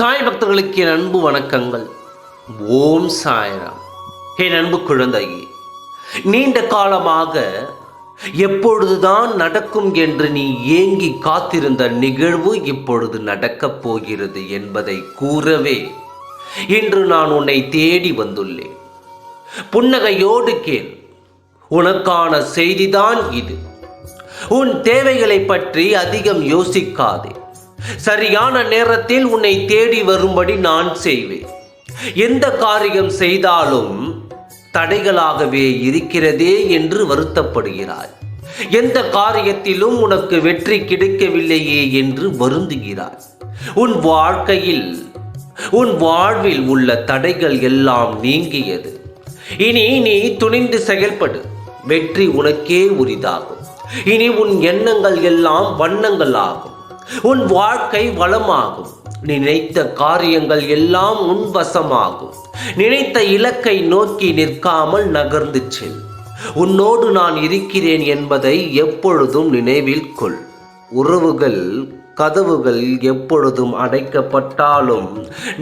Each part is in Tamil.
சாய் பக்தர்களுக்கு என் அன்பு வணக்கங்கள். ஓம் சாய்ராம். என் அன்பு குழந்தையே, நீண்ட காலமாக எப்பொழுதுதான் நடக்கும் என்று நீ ஏங்கி காத்திருந்த நிகழ்வு இப்பொழுது நடக்கப் போகிறது என்பதை கூறவே இன்று நான் உன்னை தேடி வந்துள்ளேன். புன்னகையோடு கேள், உனக்கான செய்திதான் இது. உன் தேவைகளை பற்றி அதிகம் யோசிக்காதே. சரியான நேரத்தில் உன்னை தேடி வரும்படி நான் செய்வேன். எந்த காரியம் செய்தாலும் தடைகளாகவே இருக்கிறதே என்று வருத்தப்படுகிறாய். எந்த காரியத்திலும் உனக்கு வெற்றி கிடைக்கவில்லையே என்று வருந்துகிறாய். உன் வாழ்வில் உள்ள தடைகள் எல்லாம் நீங்கியது. இனி நீ துணிந்து செயல்படு. வெற்றி உனக்கே உரிதாகும். இனி உன் எண்ணங்கள் எல்லாம் வண்ணங்கள் ஆகும். உன் வாழ்க்கை வளமாகும். நினைத்த காரியங்கள் எல்லாம் உன் வசமாகும். நினைத்த இலக்கை நோக்கி நிற்காமல் நகர்ந்து செல். உன்னோடு நான் இருக்கிறேன் என்பதை எப்பொழுதும் நினைவில் கொள். உறவுகள் கதவுகள் எப்பொழுதும் அடைக்கப்பட்டாலும்,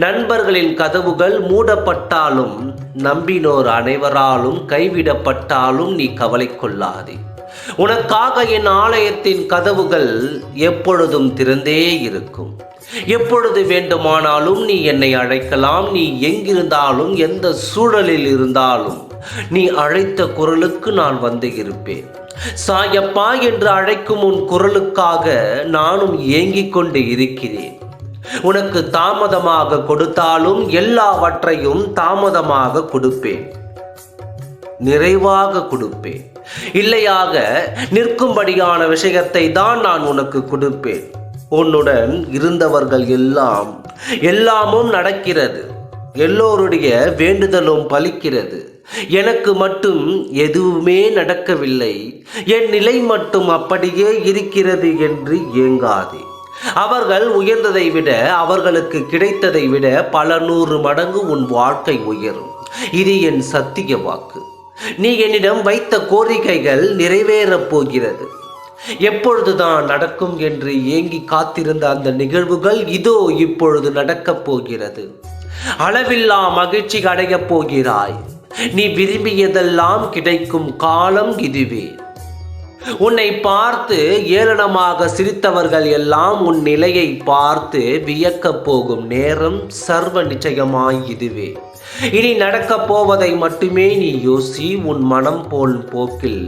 நண்பர்களின் கதவுகள் மூடப்பட்டாலும், நம்பினோர் அனைவராலும் கைவிடப்பட்டாலும் நீ கவலை கொள்ளாதே. உனக்காக என் ஆலயத்தின் கதவுகள் எப்பொழுதும் திறந்தே இருக்கும். எப்பொழுது வேண்டுமானாலும் நீ என்னை அழைக்கலாம். நீ எங்கிருந்தாலும் எந்த சூழலில் இருந்தாலும் நீ அழைத்த குரலுக்கு நான் வந்து இருப்பேன். சாயப்பா என்று அழைக்கும் உன் குரலுக்காக நானும் ஏங்கிக் கொண்டு இருக்கிறேன். உனக்கு தாமதமாக கொடுத்தாலும் எல்லாவற்றையும் தாமதமாக கொடுப்பேன், நிறைவாக கொடுப்பேன். இல்லையாக நிற்கும்படியான விஷயத்தை தான் நான் உனக்கு கொடுப்பேன். உன்னுடன் இருந்தவர்கள் எல்லாமும் நடக்கிறது. எல்லோருடைய வேண்டுதலும் பலிக்கிறது. எனக்கு மட்டும் எதுவுமே நடக்கவில்லை, என் நிலை மட்டும் அப்படியே இருக்கிறது என்று ஏங்காதே. அவர்கள் உயர்ந்ததை விட, அவர்களுக்கு கிடைத்ததை விட பல 100 மடங்கு உன் வாழ்க்கை உயரும். இது என் சத்திய வாக்கு. நீ என்னிடம் வைத்த கோரிக்கைகள் நிறைவேறப் போகிறது. எப்பொழுதுதான் நடக்கும் என்று ஏங்கி காத்திருந்த அந்த நிகழ்வுகள் இதோ இப்பொழுது நடக்கப் போகிறது. அளவில்லா மகிழ்ச்சி அடையப் போகிறாய். நீ விரும்பியதெல்லாம் கிடைக்கும் காலம் இதுவே. உன்னை பார்த்து ஏளனமாக சிரித்தவர்கள் எல்லாம் உன் நிலையை பார்த்து வியக்கப் போகும் நேரம் சர்வ நிச்சயமாய் இதுவே. இனி நடக்கப் போவதை மட்டுமே நீ யோசி. உன் மனம் போல் போக்கில்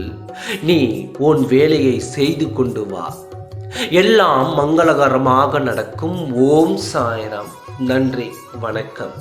நீ உன் வேலையை செய்து கொண்டு வா. எல்லாம் மங்களகரமாக நடக்கும். ஓம் சாய்ராம். நன்றி, வணக்கம்.